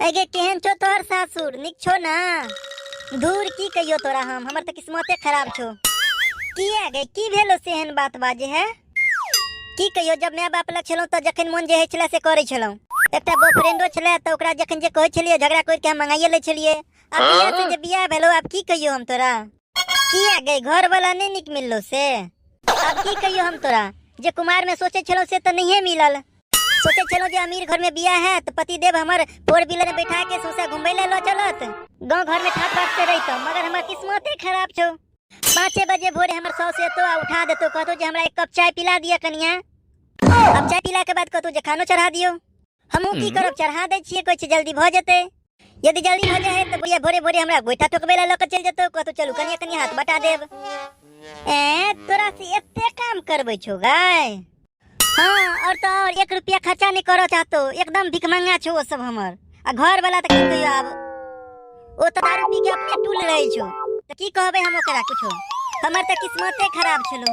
अगे केहन छो तोहर सासुर? निक छो ना? दूर की कहियो तोरा हमर त किस्मते खराब छो। किया गे की भेलो सेहन बात बाजे है? की कहियो जब मैं बाप लग छलौ त जखन मन जे है छला से करै छलौ। एकटा बॉयफ्रेंडो छले त ओकरा जखन जे कहै छलिए झगड़ा कर के हम मंगाइए ले छलिए। अब बियाह से जे बियाह भेलो अब की कहियो हम तोरा? किया गे घर वाला नहीं निक मिललो से? अब की कहियो हम तोरा? जे कुमार में सोचे छलो से त नहीं मिलल। सोचे चलो जे अमीर घर में बियाह है तो पति देव हमर फोर व्हीलर में बैठा के सोसा घूमे ले लो चलत गांव घर में ठाट बाट से रहितो, मगर हमर किस्मते खराब छो। 5 बजे भोरे हमर सौ से तो उठा देतो, कहतो जे हमरा एक कप चाय पिला दिया कनिया। अब चाय पिला के बाद कहतो जे खानो चढ़ा दियो। हमहू की करब, चढ़ा दे छिए, कहै छै जल्दी भ जेते। यदि जल्दी भ जाए त बुढ़िया भोरे भोरे हमरा गोइठा ठोकबे ला ल के चल जेतो, कहतो चलू कनिया कनिया हाथ बटा देब। तोरा से एते काम करबै छो गाय? हाँ, और तो और 1 रुपया खर्चा नहीं करो चाहतो, एकदम भिखमंगा छो वो सब हमर। आ घर वाला त की कहियो आब ओ त दारू पी के अपने टूल रही छो, त की कहबे हम ओकरा कुछो। हमर त किस्मते खराब छलो।